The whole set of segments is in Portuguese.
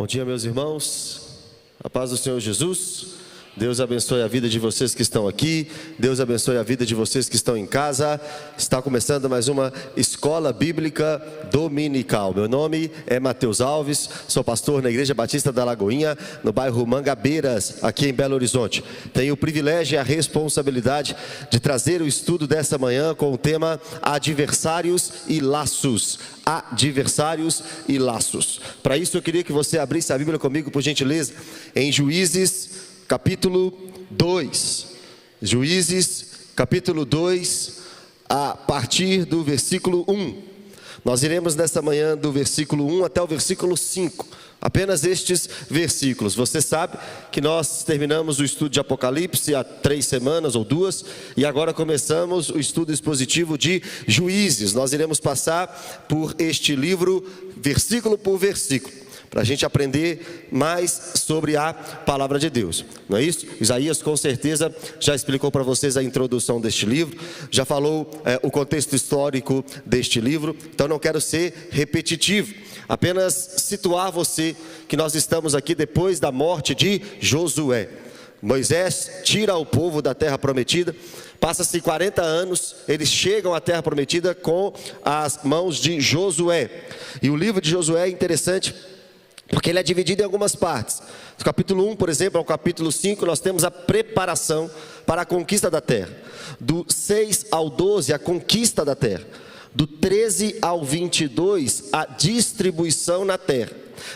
Bom dia, meus irmãos, a paz do Senhor Jesus. Deus abençoe a vida de vocês que estão aqui, Deus abençoe a vida de vocês que estão em casa. Está começando mais uma Escola Bíblica Dominical. Meu nome é Mateus Alves, sou pastor na Igreja Batista da Lagoinha, no bairro Mangabeiras, aqui em Belo Horizonte. Tenho o privilégio e a responsabilidade de trazer o estudo dessa manhã com o tema Adversários e Laços. Adversários e Laços. Para isso eu queria que você abrisse a Bíblia comigo, por gentileza, em Juízes capítulo 2, Juízes, capítulo 2, a partir do versículo 1. Nós iremos nesta manhã do versículo 1 até o versículo 5, apenas estes versículos. Você sabe que nós terminamos o estudo de Apocalipse há 3 semanas ou 2, e agora começamos o estudo expositivo de Juízes. Nós iremos passar por este livro, versículo por versículo, para a gente aprender mais sobre a palavra de Deus, não é isso? Isaías com certeza já explicou para vocês a introdução deste livro, já falou o contexto histórico deste livro, então não quero ser repetitivo, apenas situar você que nós estamos aqui depois da morte de Josué. Moisés tira o povo da terra prometida, passa-se 40 anos, eles chegam à terra prometida com as mãos de Josué, e o livro de Josué é interessante, porque ele é dividido em algumas partes. Do capítulo 1, por exemplo, ao capítulo 5, nós temos a preparação para a conquista da terra. Do 6 ao 12, a conquista da terra. Do 13 ao 22, a distribuição na terra.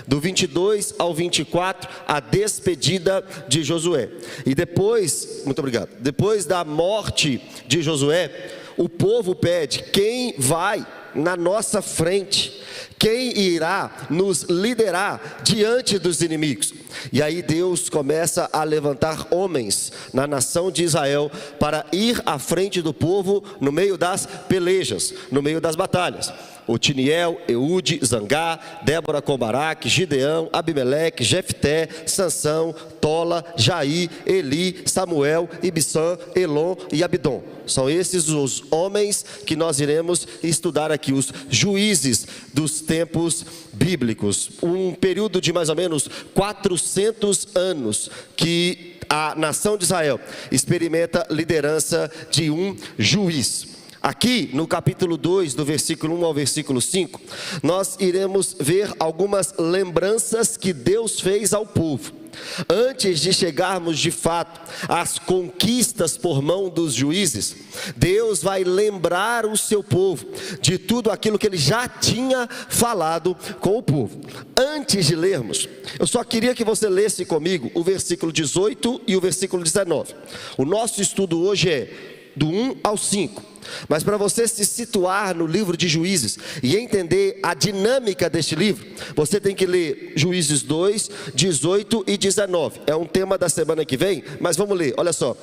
Do 22 ao 24, a despedida de Josué. E depois, muito obrigado, depois da morte de Josué, o povo pede: quem vai na nossa frente? Quem irá nos liderar diante dos inimigos? E aí Deus começa a levantar homens na nação de Israel para ir à frente do povo no meio das pelejas, no meio das batalhas. Otiniel, Eude, Zangá, Débora com Baraque, Gideão, Abimeleque, Jefté, Sansão, Tola, Jair, Eli, Samuel, Ibissã, Elon e Abidom. São esses os homens que nós iremos estudar aqui, os juízes dos tempos bíblicos. Um período de mais ou menos 400 anos que a nação de Israel experimenta liderança de um juiz. Aqui no capítulo 2, do versículo 1 ao versículo 5, nós iremos ver algumas lembranças que Deus fez ao povo. Antes de chegarmos de fato às conquistas por mão dos juízes, Deus vai lembrar o seu povo de tudo aquilo que ele já tinha falado com o povo. Antes de lermos, eu só queria que você lesse comigo o versículo 18 e o versículo 19. O nosso estudo hoje é do 1 ao 5. Mas para você se situar no livro de Juízes e entender a dinâmica deste livro, você tem que ler Juízes 2, 18 e 19. É um tema da semana que vem, mas vamos ler, olha só.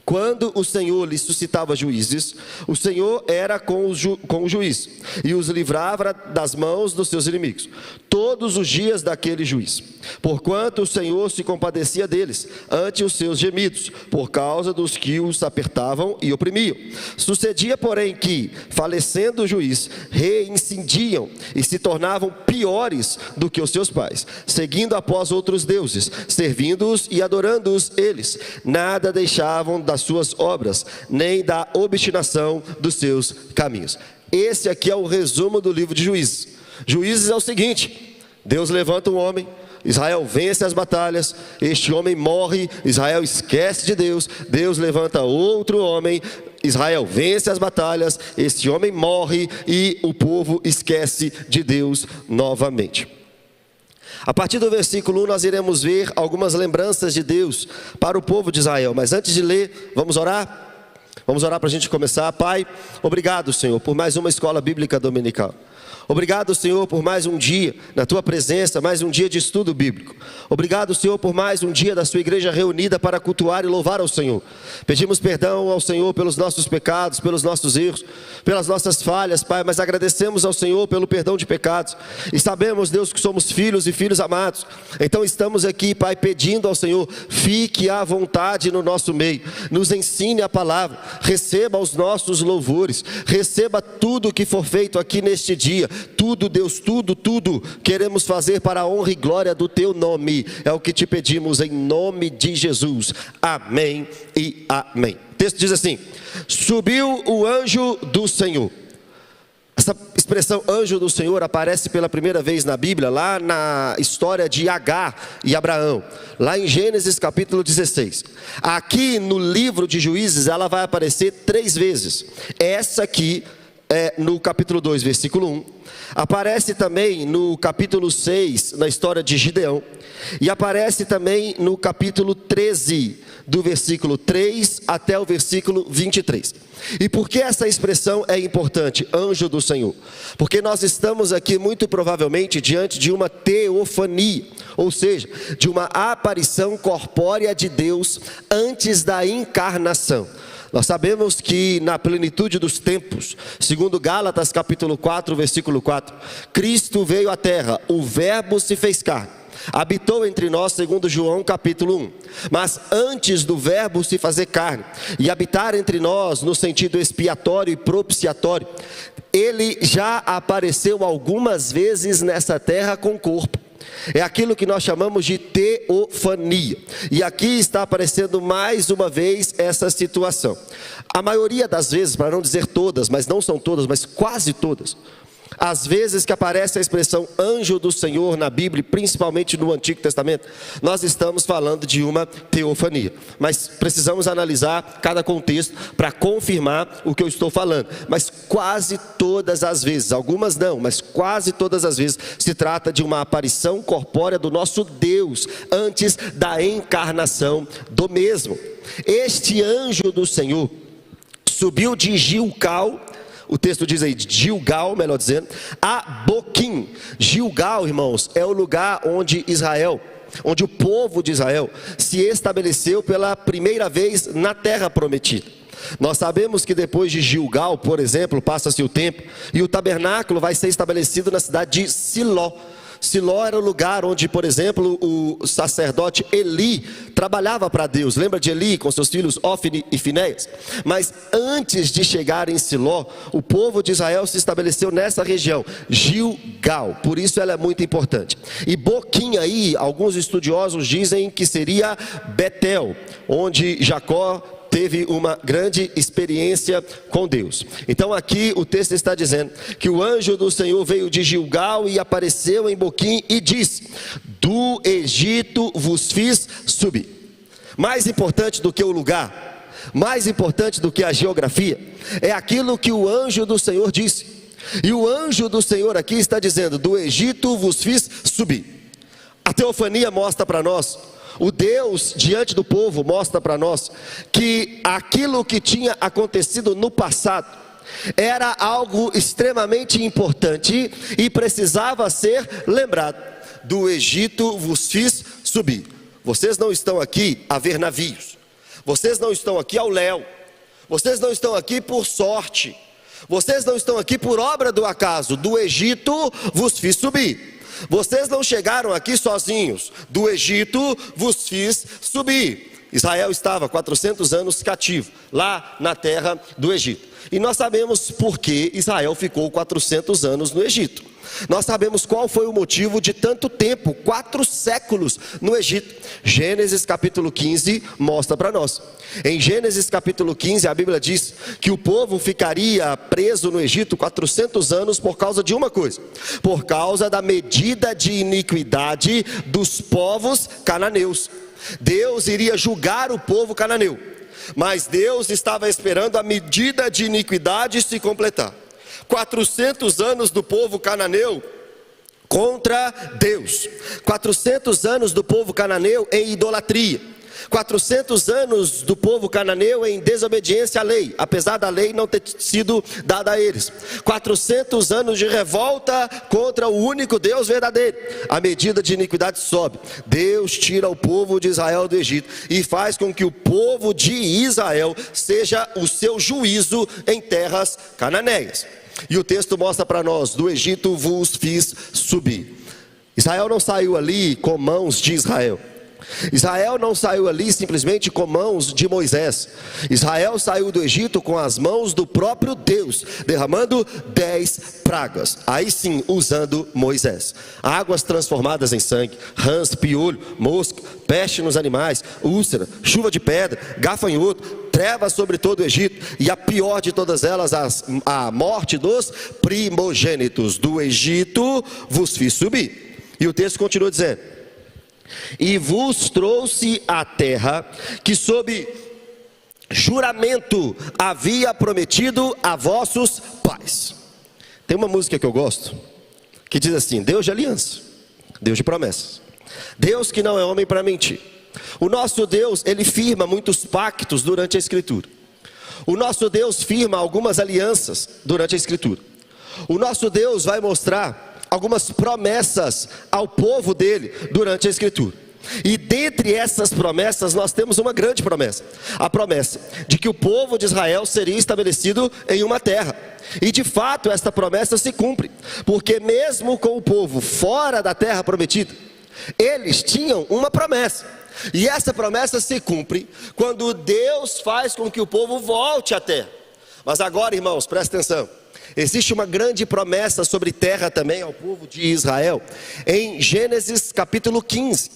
Quando o Senhor lhe suscitava juízes, o Senhor era com o juiz e os livrava das mãos dos seus inimigos, todos os dias daquele juiz. Porquanto o Senhor se compadecia deles, ante os seus gemidos, por causa dos que os apertavam e oprimiam. Sucedia, porém, que, falecendo o juiz, reincindiam e se tornavam piores do que os seus pais, seguindo após outros deuses, servindo-os e adorando-os eles. Nada deixavam das suas obras, nem da obstinação dos seus caminhos. Esse aqui é o resumo do livro de Juízes. Juízes é o seguinte: Deus levanta um homem, Israel vence as batalhas, este homem morre, Israel esquece de Deus, Deus levanta outro homem, Israel vence as batalhas, este homem morre e o povo esquece de Deus novamente. A partir do versículo 1 nós iremos ver algumas lembranças de Deus para o povo de Israel. Mas antes de ler, vamos orar? Vamos orar para a gente começar. Pai, obrigado, Senhor, por mais uma escola bíblica dominical. Obrigado, Senhor, por mais um dia na Tua presença, mais um dia de estudo bíblico. Obrigado, Senhor, por mais um dia da Sua igreja reunida para cultuar e louvar ao Senhor. Pedimos perdão ao Senhor pelos nossos pecados, pelos nossos erros, pelas nossas falhas, Pai, mas agradecemos ao Senhor pelo perdão de pecados. E sabemos, Deus, que somos filhos e filhos amados. Então estamos aqui, Pai, pedindo ao Senhor: fique à vontade no nosso meio, nos ensine a palavra, receba os nossos louvores, receba tudo o que for feito aqui neste dia. dia. Tudo, Deus, tudo queremos fazer para a honra e glória do teu nome. É o que te pedimos em nome de Jesus. Amém e amém. O texto diz assim: subiu o anjo do Senhor. Essa expressão anjo do Senhor aparece pela primeira vez na Bíblia, lá na história de Agar e Abraão, lá em Gênesis capítulo 16. Aqui no livro de Juízes ela vai aparecer 3 vezes. Essa aqui é no capítulo 2, versículo 1. Aparece também no capítulo 6, na história de Gideão. E aparece também no capítulo 13, do versículo 3 até o versículo 23. E por que essa expressão é importante, anjo do Senhor? Porque nós estamos aqui muito provavelmente diante de uma teofania, ou seja, de uma aparição corpórea de Deus antes da encarnação. Nós sabemos que na plenitude dos tempos, segundo Gálatas capítulo 4, versículo 4, Cristo veio à terra, o verbo se fez carne, habitou entre nós, segundo João capítulo 1. Mas antes do verbo se fazer carne e habitar entre nós no sentido expiatório e propiciatório, ele já apareceu algumas vezes nessa terra com corpo. É aquilo que nós chamamos de teofania. E aqui está aparecendo mais uma vez essa situação. A maioria das vezes, para não dizer todas, mas não são todas, mas quase todas, às vezes que aparece a expressão anjo do Senhor na Bíblia, principalmente no Antigo Testamento, nós estamos falando de uma teofania. Mas precisamos analisar cada contexto para confirmar o que eu estou falando. Mas quase todas as vezes, algumas não, mas quase todas as vezes, se trata de uma aparição corpórea do nosso Deus, antes da encarnação do mesmo. Este anjo do Senhor subiu de Gilgal, o texto diz aí, Gilgal, melhor dizendo, a Boquim. Gilgal, irmãos, é o lugar onde onde o povo de Israel se estabeleceu pela primeira vez na terra prometida. Nós sabemos que depois de Gilgal, por exemplo, passa-se o tempo e o tabernáculo vai ser estabelecido na cidade de Siló. Siló era o lugar onde, por exemplo, o sacerdote Eli trabalhava para Deus. Lembra de Eli com seus filhos Ofni e Finéias? Mas antes de chegar em Siló, o povo de Israel se estabeleceu nessa região, Gilgal. Por isso ela é muito importante. E Boquim aí, alguns estudiosos dizem que seria Betel, onde Jacó teve uma grande experiência com Deus. Então aqui o texto está dizendo que o anjo do Senhor veio de Gilgal e apareceu em Boquim e disse: do Egito vos fiz subir. Mais importante do que o lugar, mais importante do que a geografia, é aquilo que o anjo do Senhor disse. E o anjo do Senhor aqui está dizendo: do Egito vos fiz subir. A teofania mostra para nós, o Deus diante do povo mostra para nós que aquilo que tinha acontecido no passado era algo extremamente importante e precisava ser lembrado. Do Egito vos fiz subir. Vocês não estão aqui a ver navios, vocês não estão aqui ao léu, vocês não estão aqui por sorte, vocês não estão aqui por obra do acaso. Do Egito vos fiz subir. Vocês não chegaram aqui sozinhos, do Egito vos fiz subir. Israel estava 400 anos cativo, lá na terra do Egito. E nós sabemos por que Israel ficou 400 anos no Egito. Nós sabemos qual foi o motivo de tanto tempo, 4 séculos no Egito. Gênesis capítulo 15 mostra para nós. Em Gênesis capítulo 15 a Bíblia diz que o povo ficaria preso no Egito 400 anos por causa de uma coisa: por causa da medida de iniquidade dos povos cananeus. Deus iria julgar o povo cananeu, mas Deus estava esperando a medida de iniquidade se completar. 400 anos do povo cananeu contra Deus, 400 anos do povo cananeu em idolatria, 400 anos do povo cananeu em desobediência à lei, apesar da lei não ter sido dada a eles, 400 anos de revolta contra o único Deus verdadeiro. A medida de iniquidade sobe, Deus tira o povo de Israel do Egito e faz com que o povo de Israel seja o seu juízo em terras cananeias. E o texto mostra para nós: do Egito vos fiz subir. Israel não saiu ali com mãos de Israel. Israel não saiu ali simplesmente com mãos de Moisés. Israel saiu do Egito com as mãos do próprio Deus, derramando 10 pragas. Aí sim, usando Moisés. Águas transformadas em sangue, rãs, piolho, mosca, peste nos animais, úlcera, chuva de pedra, gafanhoto, trevas sobre todo o Egito. E a pior de todas elas, a morte dos primogênitos. Do Egito vos fiz subir. E o texto continua dizendo: e vos trouxe a terra que sob juramento havia prometido a vossos pais. Tem uma música que eu gosto, que diz assim: Deus de aliança, Deus de promessas, Deus que não é homem para mentir. O nosso Deus, ele firma muitos pactos durante a Escritura. O nosso Deus firma algumas alianças durante a Escritura. O nosso Deus vai mostrar algumas promessas ao povo dele durante a Escritura. E dentre essas promessas nós temos uma grande promessa: a promessa de que o povo de Israel seria estabelecido em uma terra. E de fato esta promessa se cumpre, porque mesmo com o povo fora da terra prometida, eles tinham uma promessa. E essa promessa se cumpre quando Deus faz com que o povo volte à terra. Mas agora, irmãos, presta atenção. Existe uma grande promessa sobre terra também ao povo de Israel, em Gênesis capítulo 15.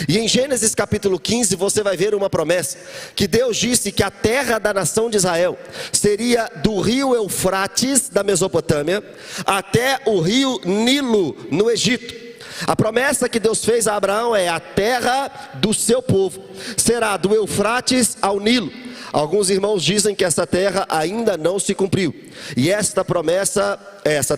E em Gênesis capítulo 15 você vai ver uma promessa, que Deus disse que a terra da nação de Israel seria do rio Eufrates, da Mesopotâmia, até o rio Nilo, no Egito. A promessa que Deus fez a Abraão é: a terra do seu povo será do Eufrates ao Nilo. Alguns irmãos dizem que essa terra ainda não se cumpriu, e essa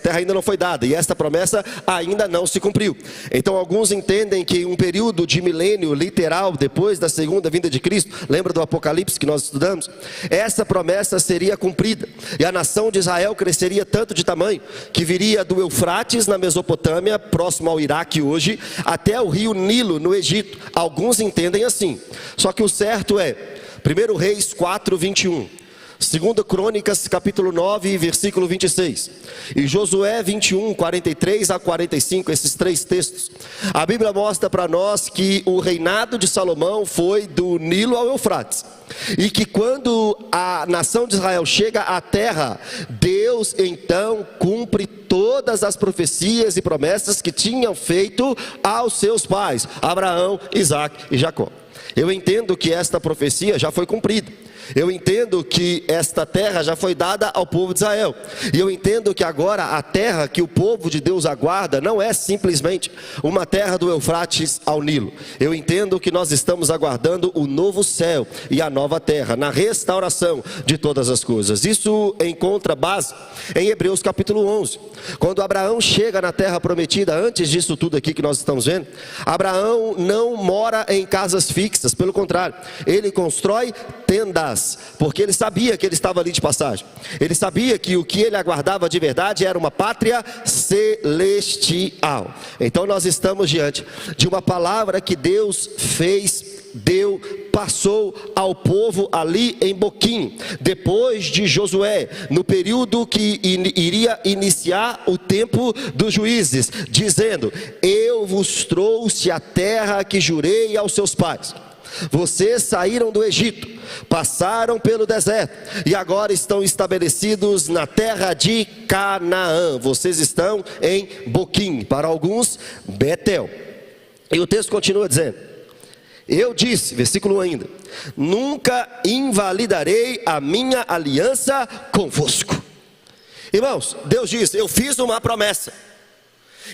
terra ainda não foi dada, e esta promessa ainda não se cumpriu. Então alguns entendem que um período de milênio literal, depois da segunda vinda de Cristo, lembra do Apocalipse que nós estudamos? Essa promessa seria cumprida, e a nação de Israel cresceria tanto de tamanho, que viria do Eufrates na Mesopotâmia, próximo ao Iraque hoje, até o rio Nilo no Egito. Alguns entendem assim, só que o certo é 1 Reis 4, 21, 2 Crônicas capítulo 9, versículo 26, e Josué 21, 43 a 45, esses três textos. A Bíblia mostra para nós que o reinado de Salomão foi do Nilo ao Eufrates, e que quando a nação de Israel chega à terra, Deus então cumpre todas as profecias e promessas que tinham feito aos seus pais, Abraão, Isaque e Jacó. Eu entendo que esta profecia já foi cumprida. Eu entendo que esta terra já foi dada ao povo de Israel. E eu entendo que agora a terra que o povo de Deus aguarda não é simplesmente uma terra do Eufrates ao Nilo. Eu entendo que nós estamos aguardando o novo céu e a nova terra, na restauração de todas as coisas. Isso encontra base em Hebreus capítulo 11. Quando Abraão chega na terra prometida, antes disso tudo aqui que nós estamos vendo, Abraão não mora em casas fixas, pelo contrário, ele constrói tendas, porque ele sabia que ele estava ali de passagem. Ele sabia que o que ele aguardava de verdade era uma pátria celestial. Então nós estamos diante de uma palavra que Deus passou ao povo ali em Boquim, depois de Josué, no período que iria iniciar o tempo dos juízes, dizendo: eu vos trouxe a terra que jurei aos seus pais. Vocês saíram do Egito, passaram pelo deserto e agora estão estabelecidos na terra de Canaã. Vocês estão em Boquim, para alguns Betel. E o texto continua dizendo: eu disse, versículo 1 ainda: nunca invalidarei a minha aliança convosco. Irmãos, Deus diz: eu fiz uma promessa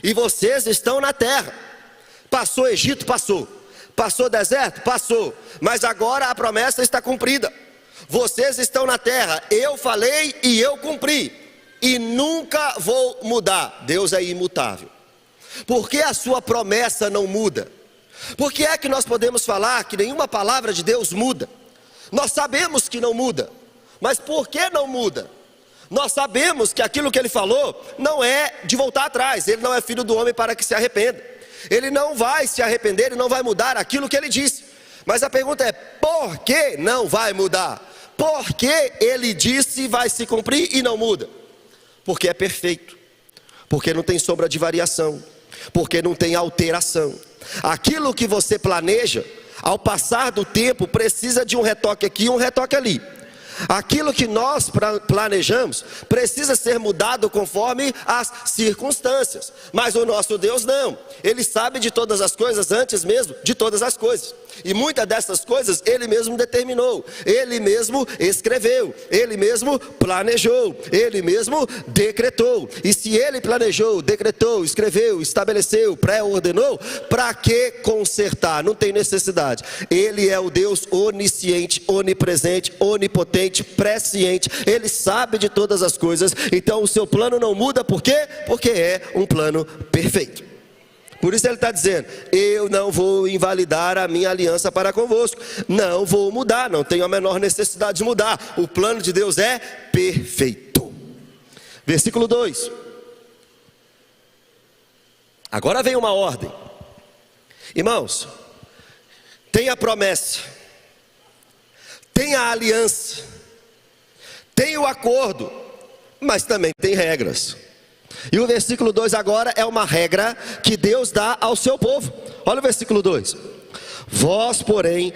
e vocês estão na terra. Passou Egito? Passou deserto? Passou. Mas agora a promessa está cumprida. Vocês estão na terra. Eu falei e eu cumpri. E nunca vou mudar. Deus é imutável. Por que a sua promessa não muda? Por que é que nós podemos falar que nenhuma palavra de Deus muda? Nós sabemos que não muda. Mas por que não muda? Nós sabemos que aquilo que ele falou não é de voltar atrás. Ele não é filho do homem para que se arrependa. Ele não vai se arrepender, ele não vai mudar aquilo que ele disse. Mas a pergunta é: por que não vai mudar? Por que ele disse vai se cumprir e não muda? Porque é perfeito, porque não tem sombra de variação. porque não tem alteração. Aquilo que você planeja, ao passar do tempo, precisa de um retoque aqui e um retoque ali. Aquilo que nós planejamos precisa ser mudado conforme as circunstâncias, mas o nosso Deus não. Ele sabe de todas as coisas antes mesmo de todas as coisas, e muitas dessas coisas Ele mesmo determinou, Ele mesmo escreveu, Ele mesmo planejou, Ele mesmo decretou. E se Ele planejou, decretou, escreveu, estabeleceu, pré-ordenou, para que consertar? Não tem necessidade. Ele é o Deus onisciente, onipresente, onipotente, presciente. Ele sabe de todas as coisas. Então o seu plano não muda. Por quê? Porque é um plano perfeito. Por isso ele está dizendo: eu não vou invalidar a minha aliança para convosco, não vou mudar, não tenho a menor necessidade de mudar. O plano de Deus é perfeito. Versículo 2. Agora vem uma ordem. Irmãos, tem a promessa, tem a aliança, tem o acordo, mas também tem regras. E o versículo 2 agora é uma regra que Deus dá ao seu povo. Olha o versículo 2. Vós, porém,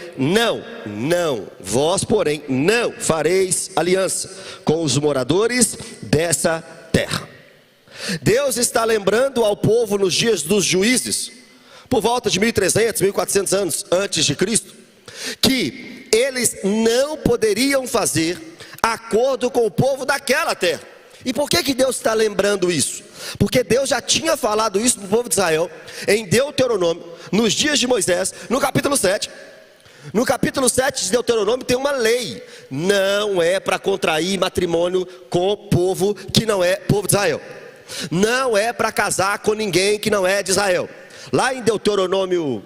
vós, porém, não fareis aliança com os moradores dessa terra. Deus está lembrando ao povo nos dias dos juízes, por volta de 1300, 1400 anos antes de Cristo, que eles não poderiam fazer acordo com o povo daquela terra. E por que Deus está lembrando isso? Porque Deus já tinha falado isso para o povo de Israel em Deuteronômio, nos dias de Moisés, no capítulo 7. No capítulo 7 de Deuteronômio tem uma lei: não é para contrair matrimônio com o povo que não é povo de Israel, não é para casar com ninguém que não é de Israel. Lá em Deuteronômio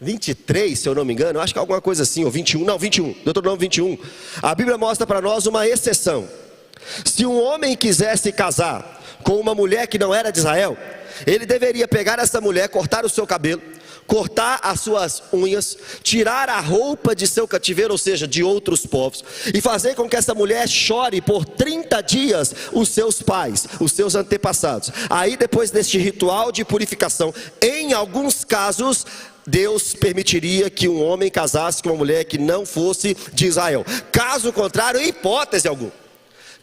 23, se eu não me engano, acho que é alguma coisa assim, ou 21, não, 21, Deuteronômio 21, a Bíblia mostra para nós uma exceção. Se um homem quisesse casar com uma mulher que não era de Israel, ele deveria pegar essa mulher, cortar o seu cabelo, cortar as suas unhas, tirar a roupa de seu cativeiro, ou seja, de outros povos, e fazer com que essa mulher chore por 30 dias os seus pais, os seus antepassados. Aí depois deste ritual de purificação, em alguns casos, Deus permitiria que um homem casasse com uma mulher que não fosse de Israel. Caso contrário, em hipótese alguma.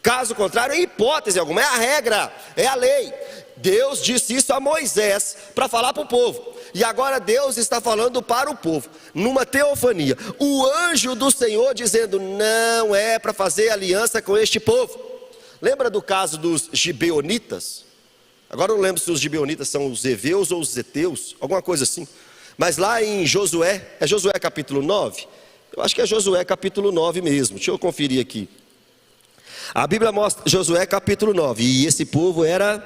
Caso contrário, em hipótese alguma. É a regra, é a lei. Deus disse isso a Moisés para falar para o povo. E agora Deus está falando para o povo, numa teofania. O anjo do Senhor dizendo: não é para fazer aliança com este povo. Lembra do caso dos gibeonitas? Agora eu não lembro se os gibeonitas são os heveus ou os heteus, alguma coisa assim. Mas lá em Josué, é Josué capítulo 9? Eu acho que é Josué capítulo 9 mesmo. Deixa eu conferir aqui. A Bíblia mostra Josué capítulo 9, e esse povo era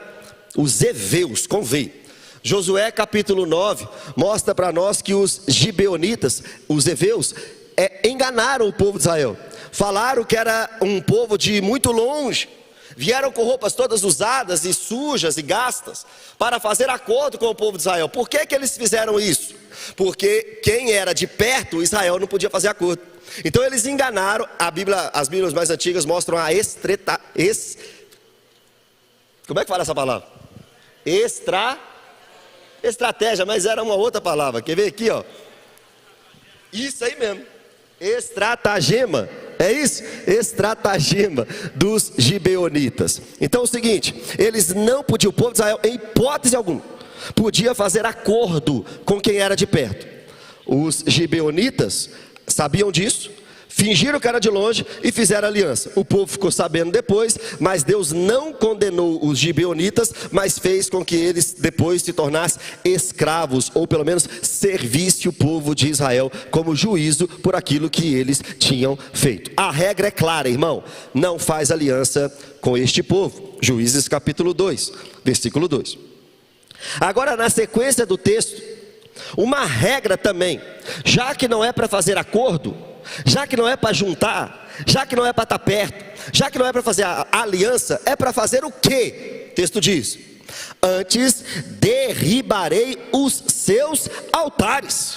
os heveus, com V. Josué capítulo 9 mostra para nós que os gibeonitas, os heveus, enganaram o povo de Israel. Falaram que era um povo de muito longe. Vieram com roupas todas usadas e sujas e gastas para fazer acordo com o povo de Israel. Por que eles fizeram isso? Porque quem era de perto, Israel não podia fazer acordo. Então eles enganaram. As Bíblias mais antigas mostram a como é que fala essa palavra? Estratégia, mas era uma outra palavra. Quer ver aqui, ó? Isso aí mesmo. Estratagema. É isso? Estratagema dos gibeonitas. Então é o seguinte: eles não podiam, o povo de Israel, em hipótese alguma, podia fazer acordo com quem era de perto. Os gibeonitas sabiam disso, fingiram que era de longe e fizeram aliança. O povo ficou sabendo depois, mas Deus não condenou os gibeonitas, mas fez com que eles depois se tornassem escravos, ou pelo menos servisse o povo de Israel como juízo por aquilo que eles tinham feito. A regra é clara, irmão: não faz aliança com este povo. Juízes capítulo 2, versículo 2. Agora, na sequência do texto, uma regra também: já que não é para fazer acordo, já que não é para juntar, já que não é para estar perto, já que não é para fazer a aliança, é para fazer o quê? O texto diz: antes derribarei os seus altares.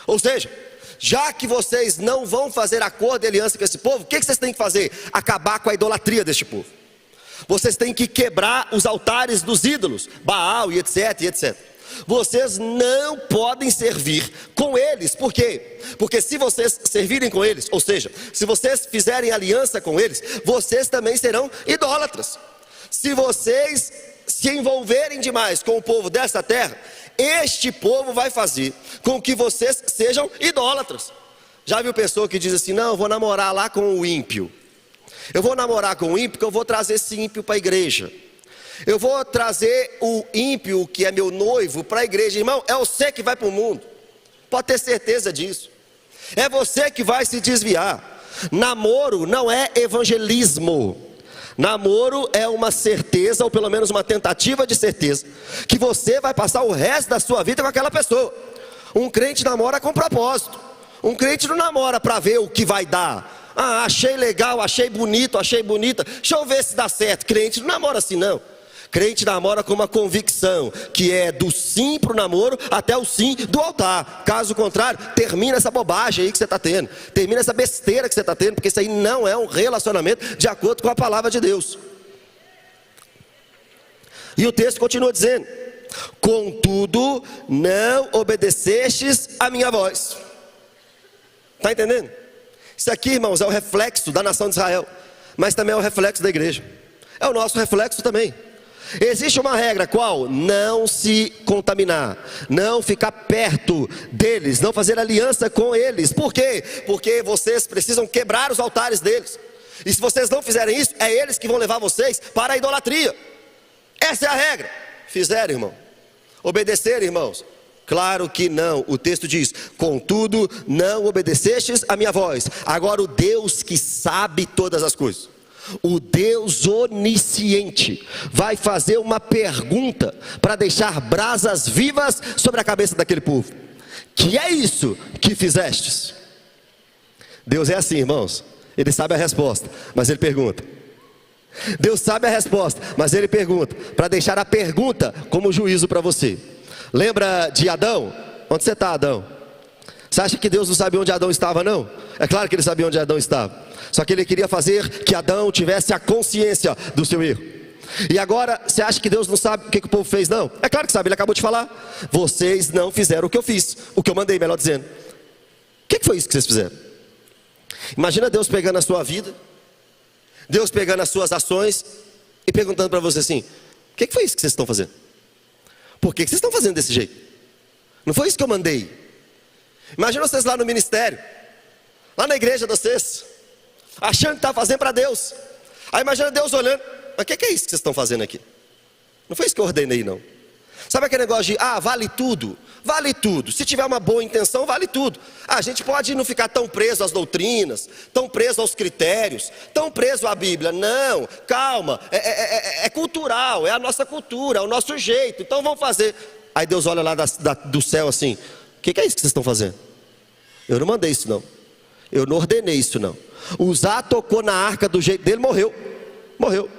Ou seja, já que vocês não vão fazer acordo e aliança com esse povo, o que vocês têm que fazer? Acabar com a idolatria deste povo. Vocês têm que quebrar os altares dos ídolos, Baal e etc, e etc. Vocês não podem servir com eles. Por quê? Porque se vocês servirem com eles, ou seja, se vocês fizerem aliança com eles, vocês também serão idólatras. Se vocês se envolverem demais com o povo dessa terra, este povo vai fazer com que vocês sejam idólatras. Já viu pessoa que diz assim: não, eu vou namorar lá com o ímpio. Eu vou namorar com o ímpio porque eu vou trazer esse ímpio para a igreja. Eu vou trazer o ímpio, que é meu noivo, para a igreja. Irmão, é você que vai para o mundo. Pode ter certeza disso. É você que vai se desviar. Namoro não é evangelismo. Namoro é uma certeza, ou pelo menos uma tentativa de certeza, que você vai passar o resto da sua vida com aquela pessoa. Um crente namora com propósito. Um crente não namora para ver o que vai dar. Ah, achei legal, achei bonito, achei bonita, deixa eu ver se dá certo. Crente não namora assim não. Crente namora com uma convicção, que é do sim para o namoro até o sim do altar. Caso contrário, termina essa bobagem aí que você está tendo. Termina essa besteira que você está tendo, porque isso aí não é um relacionamento de acordo com a palavra de Deus. E o texto continua dizendo: contudo, não obedecestes a minha voz. Está entendendo? Isso aqui, irmãos, é o reflexo da nação de Israel, mas também é o reflexo da igreja. É o nosso reflexo também. Existe uma regra, qual? Não se contaminar, não ficar perto deles, não fazer aliança com eles. Por quê? Porque vocês precisam quebrar os altares deles. E se vocês não fizerem isso, é eles que vão levar vocês para a idolatria. Essa é a regra. Fizeram, irmão? Obedeceram, irmãos? Claro que não. O texto diz: contudo, não obedecestes a minha voz. Agora o Deus que sabe todas as coisas, o Deus onisciente, vai fazer uma pergunta para deixar brasas vivas sobre a cabeça daquele povo. Que é isso que fizestes? Deus é assim, irmãos. Ele sabe a resposta, mas ele pergunta. Deus sabe a resposta, mas ele pergunta, para deixar a pergunta como juízo para você. Lembra de Adão? Onde você está, Adão? Você acha que Deus não sabia onde Adão estava, não? É claro que ele sabia onde Adão estava. Só que ele queria fazer que Adão tivesse a consciência do seu erro. E agora, você acha que Deus não sabe o que o povo fez, não? É claro que sabe, ele acabou de falar. Vocês não fizeram o que eu fiz, o que eu mandei, melhor dizendo. O que foi isso que vocês fizeram? Imagina Deus pegando a sua vida, Deus pegando as suas ações e perguntando para você assim: o que foi isso que vocês estão fazendo? Por que vocês estão fazendo desse jeito? Não foi isso que eu mandei. Imagina vocês lá no ministério, lá na igreja de vocês, achando que está fazendo para Deus. Aí imagina Deus olhando: mas o que é isso que vocês estão fazendo aqui? Não foi isso que eu ordenei, não. Sabe aquele negócio de, vale tudo? Vale tudo. Se tiver uma boa intenção, vale tudo. A gente pode não ficar tão preso às doutrinas, tão preso aos critérios, tão preso à Bíblia. Não, calma, é cultural, é a nossa cultura, é o nosso jeito. Então vamos fazer. Aí Deus olha lá do céu assim: o que é isso que vocês estão fazendo? Eu não mandei isso não. Eu não ordenei isso não. Uzá tocou na arca do jeito dele, morreu. Morreu.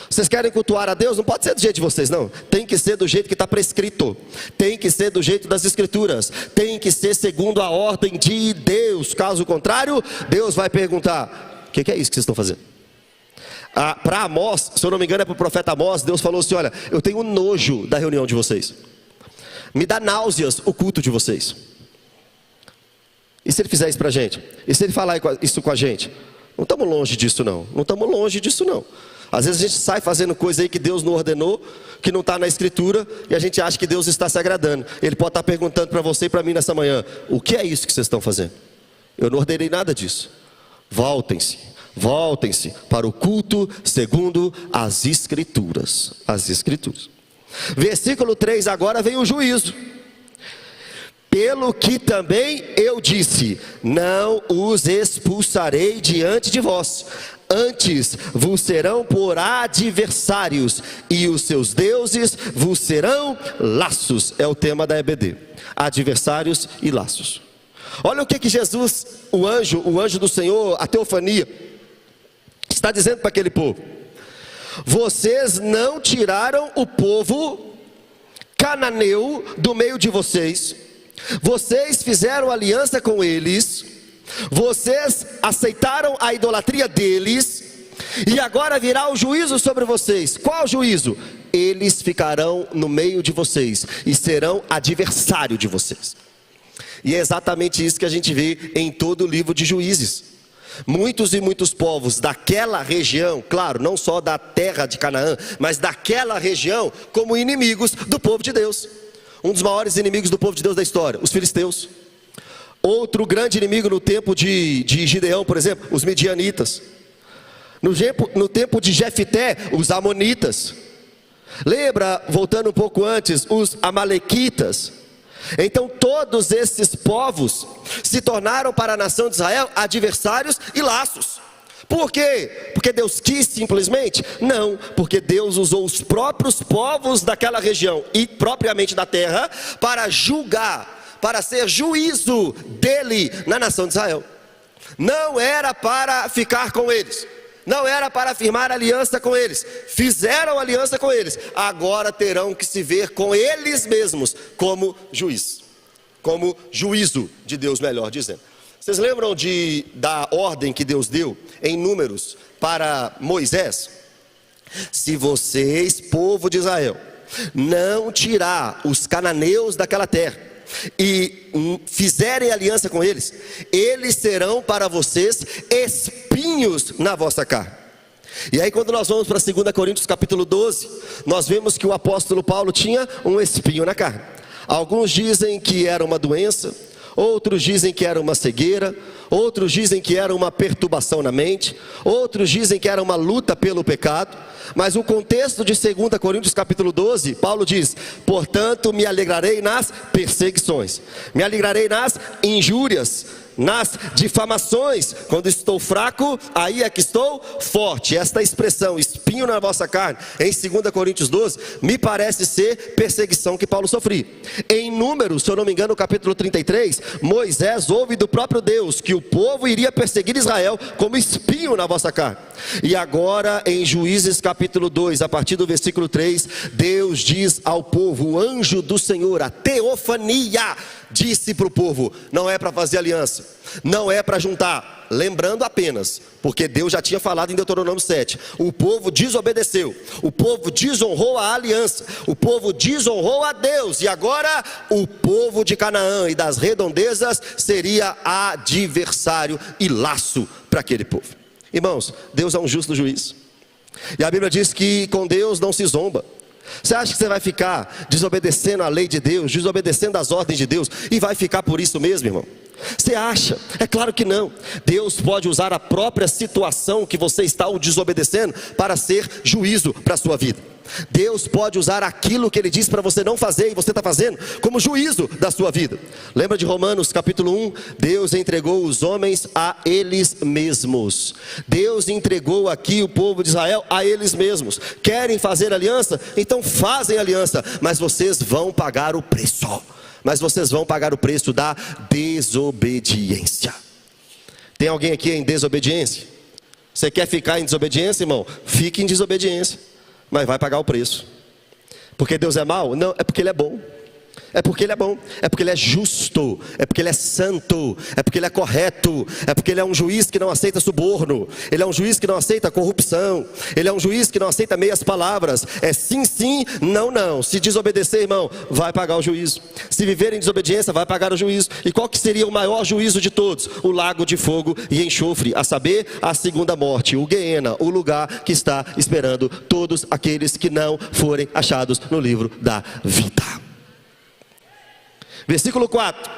Vocês querem cultuar a Deus? Não pode ser do jeito de vocês, não. Tem que ser do jeito que está prescrito. Tem que ser do jeito das escrituras. Tem que ser segundo a ordem de Deus. Caso contrário, Deus vai perguntar: o que é isso que vocês estão fazendo? Para Amós, se eu não me engano é para o profeta Amós, Deus falou assim: olha, eu tenho nojo da reunião de vocês. Me dá náuseas o culto de vocês. E se ele fizer isso para a gente? E se ele falar isso com a gente? Não estamos longe disso não. Não estamos longe disso não. Às vezes a gente sai fazendo coisa aí que Deus não ordenou, que não está na escritura, e a gente acha que Deus está se agradando. Ele pode estar perguntando para você e para mim nessa manhã: o que é isso que vocês estão fazendo? Eu não ordenei nada disso. Voltem-se para o culto segundo as escrituras. As escrituras. Versículo 3, agora vem o juízo. Pelo que também eu disse: não os expulsarei diante de vós, antes vos serão por adversários, e os seus deuses vos serão laços. É o tema da EBD: adversários e laços. Olha o que Jesus, o anjo do Senhor, a teofania, está dizendo para aquele povo: vocês não tiraram o povo cananeu do meio de vocês, vocês fizeram aliança com eles, vocês aceitaram a idolatria deles, e agora virá o juízo sobre vocês. Qual juízo? eles ficarão no meio de vocês e serão adversário de vocês. E é exatamente isso que a gente vê em todo o livro de Juízes. Muitos e muitos povos daquela região, claro, não só da terra de Canaã, mas daquela região, como inimigos do povo de Deus. Um dos maiores inimigos do povo de Deus da história, os filisteus. Outro grande inimigo no tempo de Gideão, por exemplo, os midianitas. No tempo de Jefté, os amonitas. Lembra, voltando um pouco antes, os amalequitas. Então todos esses povos se tornaram para a nação de Israel adversários e laços. Por quê? Porque Deus quis simplesmente? Não, porque Deus usou os próprios povos daquela região e propriamente da terra para julgar, para ser juízo dele na nação de Israel. Não era para ficar com eles, não era para firmar aliança com eles. Fizeram aliança com eles, agora terão que se ver com eles mesmos como juiz, como juízo de Deus, melhor dizendo. Vocês lembram da ordem que Deus deu em Números para Moisés? Se vocês, povo de Israel, não tirar os cananeus daquela terra e fizerem aliança com eles, eles serão para vocês espinhos na vossa carne. E aí quando nós vamos para 2 Coríntios capítulo 12, nós vemos que o apóstolo Paulo tinha um espinho na carne. Alguns dizem que era uma doença, outros dizem que era uma cegueira, outros dizem que era uma perturbação na mente, outros dizem que era uma luta pelo pecado. Mas o contexto de 2 Coríntios capítulo 12, Paulo diz: portanto me alegrarei nas perseguições, me alegrarei nas injúrias, nas difamações. Quando estou fraco, aí é que estou forte. Esta expressão, espinho na vossa carne, em 2 Coríntios 12, me parece ser perseguição que Paulo sofria. Em Números, se eu não me engano, no capítulo 33, Moisés ouve do próprio Deus que o povo iria perseguir Israel como espinho na vossa carne. E agora em Juízes capítulo 2, a partir do versículo 3, Deus diz ao povo, o anjo do Senhor, a teofania, disse para o povo: não é para fazer aliança, não é para juntar. Lembrando apenas, porque Deus já tinha falado em Deuteronômio 7, o povo desobedeceu, o povo desonrou a aliança, o povo desonrou a Deus, e agora o povo de Canaã e das redondezas seria adversário e laço para aquele povo. Irmãos, Deus é um justo juiz, e a Bíblia diz que com Deus não se zomba. Você acha que você vai ficar desobedecendo a lei de Deus, desobedecendo as ordens de Deus, e vai ficar por isso mesmo, irmão? Você acha? É claro que não. Deus pode usar a própria situação que você está o desobedecendo para ser juízo para a sua vida. Deus pode usar aquilo que Ele diz para você não fazer e você está fazendo como juízo da sua vida. Lembra de Romanos capítulo 1? Deus entregou os homens a eles mesmos. Deus entregou aqui o povo de Israel a eles mesmos. Querem fazer aliança? Então fazem aliança, mas vocês vão pagar o preço. Mas vocês vão pagar o preço da desobediência. Tem alguém aqui em desobediência? Você quer ficar em desobediência, irmão? Fique em desobediência, mas vai pagar o preço. Porque Deus é mau? Não, é porque Ele é bom. É porque Ele é bom, é porque Ele é justo, é porque Ele é santo, é porque Ele é correto, é porque Ele é um juiz que não aceita suborno, Ele é um juiz que não aceita corrupção, Ele é um juiz que não aceita meias palavras, é sim, sim, não, não. Se desobedecer, irmão, vai pagar o juízo. Se viver em desobediência, vai pagar o juízo. E qual que seria o maior juízo de todos? O lago de fogo e enxofre, a saber, a segunda morte, o Guiena, o lugar que está esperando todos aqueles que não forem achados no livro da vida. Versículo 4.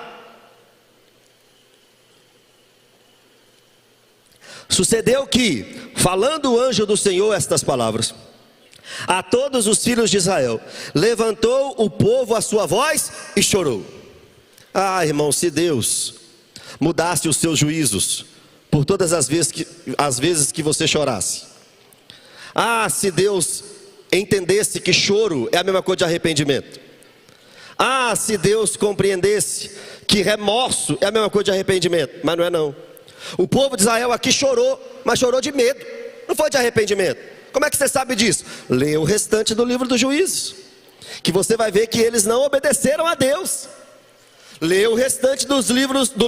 Sucedeu que, falando o anjo do Senhor estas palavras a todos os filhos de Israel, levantou o povo a sua voz e chorou. Ah, irmão, se Deus mudasse os seus juízos por todas as vezes que você chorasse. Ah, se Deus entendesse que choro é a mesma coisa de arrependimento. Ah, se Deus compreendesse que remorso é a mesma coisa de arrependimento. Mas não é não. O povo de Israel aqui chorou, mas chorou de medo, não foi de arrependimento. Como é que você sabe disso? Leia o restante do livro dos Juízes, que você vai ver que eles não obedeceram a Deus. Leia o restante do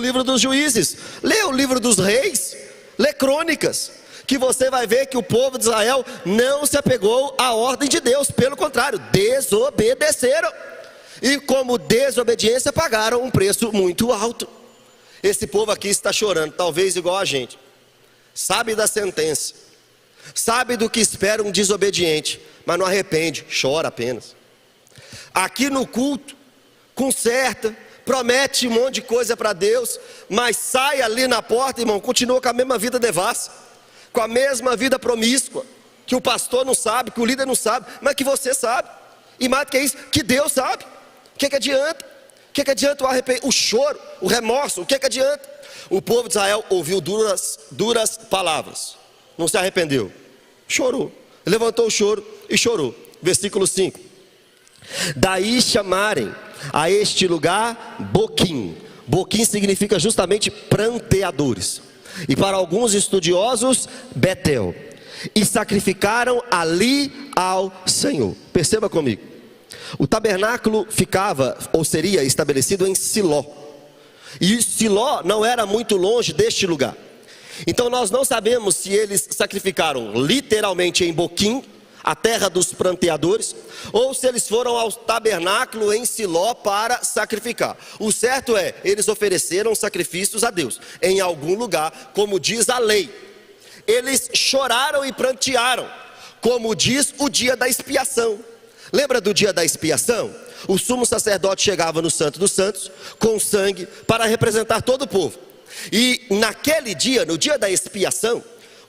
livro dos Juízes. Leia o livro dos Reis. Lê Crônicas, que você vai ver que o povo de Israel não se apegou à ordem de Deus, pelo contrário, desobedeceram. E como desobediência, pagaram um preço muito alto. Esse povo aqui está chorando, talvez igual a gente. Sabe da sentença, sabe do que espera um desobediente, mas não arrepende, chora apenas. Aqui no culto, conserta, promete um monte de coisa para Deus, mas sai ali na porta, irmão, continua com a mesma vida devassa, com a mesma vida promíscua, que o pastor não sabe, que o líder não sabe, mas que você sabe. E mais do que isso, que Deus sabe. O que adianta? O que adianta o choro, o remorso? O que adianta? O povo de Israel ouviu duras palavras, não se arrependeu, chorou, levantou o choro e chorou. Versículo 5: daí chamarem a este lugar Boquim. Boquim significa justamente pranteadores, e para alguns estudiosos, Betel. E sacrificaram ali ao Senhor. Perceba comigo, o tabernáculo ficava, ou seria estabelecido em Siló, e Siló não era muito longe deste lugar. Então nós não sabemos se eles sacrificaram literalmente em Boquim, a terra dos pranteadores, ou se eles foram ao tabernáculo em Siló para sacrificar. O certo é, eles ofereceram sacrifícios a Deus em algum lugar, como diz a lei. Eles choraram e prantearam, como diz o dia da expiação. Lembra do dia da expiação? O sumo sacerdote chegava no Santo dos Santos com sangue para representar todo o povo. E naquele dia, no dia da expiação,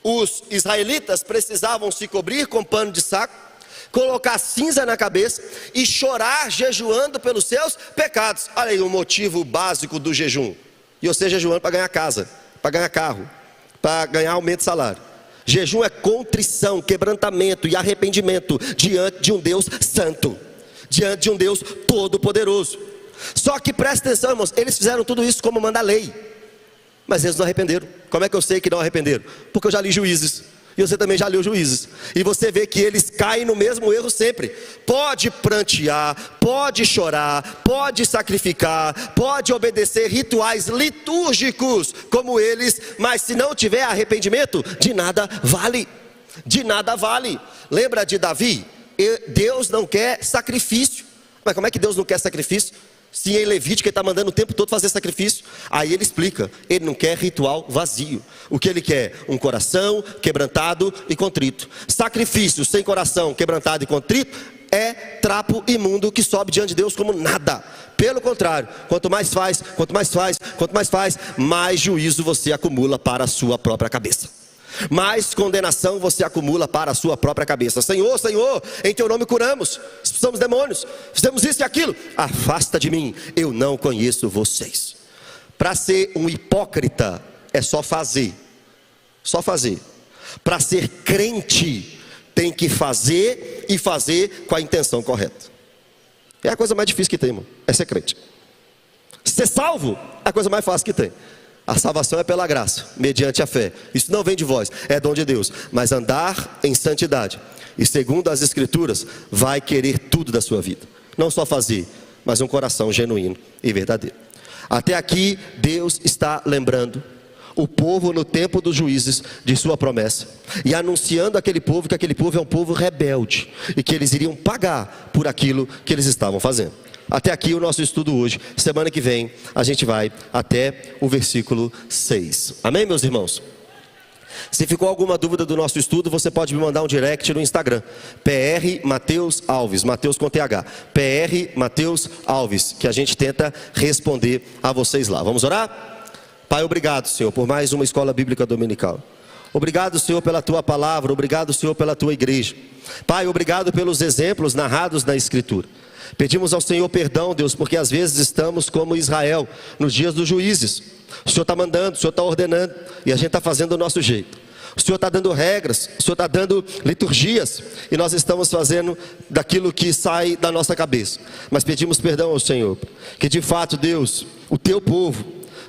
os israelitas precisavam se cobrir com pano de saco, colocar cinza na cabeça e chorar jejuando pelos seus pecados. Olha aí o motivo básico do jejum. E você jejuando para ganhar casa, para ganhar carro, para ganhar aumento de salário. Jejum é contrição, quebrantamento e arrependimento diante de um Deus santo, diante de um Deus todo-poderoso. Só que presta atenção, irmãos, eles fizeram tudo isso como manda a lei, mas eles não arrependeram. Como é que eu sei que não arrependeram? Porque eu já li Juízes, e você também já leu Juízes, e você vê que eles caem no mesmo erro sempre. Pode prantear, pode chorar, pode sacrificar, pode obedecer rituais litúrgicos como eles, mas se não tiver arrependimento, de nada vale, de nada vale. Lembra de Davi? Deus não quer sacrifício. Mas como é que Deus não quer sacrifício? Se em Levítico ele está mandando o tempo todo fazer sacrifício. Aí ele explica, ele não quer ritual vazio. O que ele quer? Um coração quebrantado e contrito. Sacrifício sem coração quebrantado e contrito é trapo imundo que sobe diante de Deus como nada. Pelo contrário, quanto mais faz, mais juízo você acumula para a sua própria cabeça. Mais condenação você acumula para a sua própria cabeça. Senhor, Senhor, em teu nome curamos, expulsamos demônios, fizemos isso e aquilo. Afasta de mim, eu não conheço vocês. Para ser um hipócrita é só fazer. Só fazer. Para ser crente tem que fazer, e fazer com a intenção correta. É a coisa mais difícil que tem, irmão, é ser crente. Ser salvo é a coisa mais fácil que tem. A salvação é pela graça, mediante a fé. Isso não vem de vós, é dom de Deus. Mas andar em santidade, e segundo as Escrituras, vai querer tudo da sua vida. Não só fazer, mas um coração genuíno e verdadeiro. Até aqui, Deus está lembrando o povo no tempo dos juízes de sua promessa, e anunciando àquele povo que aquele povo é um povo rebelde, e que eles iriam pagar por aquilo que eles estavam fazendo. Até aqui o nosso estudo hoje. Semana que vem a gente vai até o versículo 6. Amém, meus irmãos? Se ficou alguma dúvida do nosso estudo, você pode me mandar um direct no Instagram, PR Mateus Alves, Mateus com TH, PR Mateus Alves, que a gente tenta responder a vocês lá. Vamos orar? Pai, obrigado, Senhor, por mais uma escola bíblica dominical. Obrigado, Senhor, pela tua palavra. Obrigado, Senhor, pela tua igreja. Pai, obrigado pelos exemplos narrados na Escritura. Pedimos ao Senhor perdão, Deus, porque às vezes estamos como Israel, nos dias dos juízes. O Senhor está mandando, o Senhor está ordenando, e a gente está fazendo do nosso jeito. O Senhor está dando regras, o Senhor está dando liturgias, e nós estamos fazendo daquilo que sai da nossa cabeça. Mas pedimos perdão ao Senhor, que de fato, Deus, o teu povo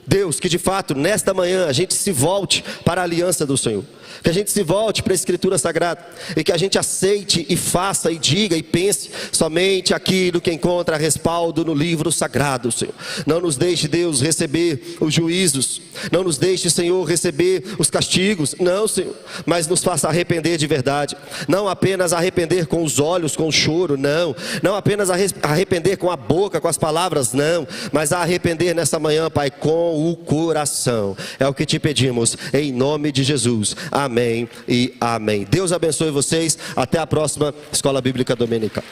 Deus, que de fato nesta manhã a gente se volte para a aliança do Senhor, que a gente se volte para a Escritura Sagrada e que a gente aceite e faça e diga e pense somente aquilo que encontra respaldo no livro sagrado, Senhor. Não nos deixe, Deus, receber os juízos, não nos deixe, Senhor, receber os castigos, não, Senhor, mas nos faça arrepender de verdade, não apenas arrepender com os olhos, com o choro, não apenas arrepender com a boca, com as palavras, não, mas arrepender nessa manhã, Pai, com o coração. É o que te pedimos, em nome de Jesus. Amém e amém. Deus abençoe vocês. Até a próxima Escola Bíblica Dominical.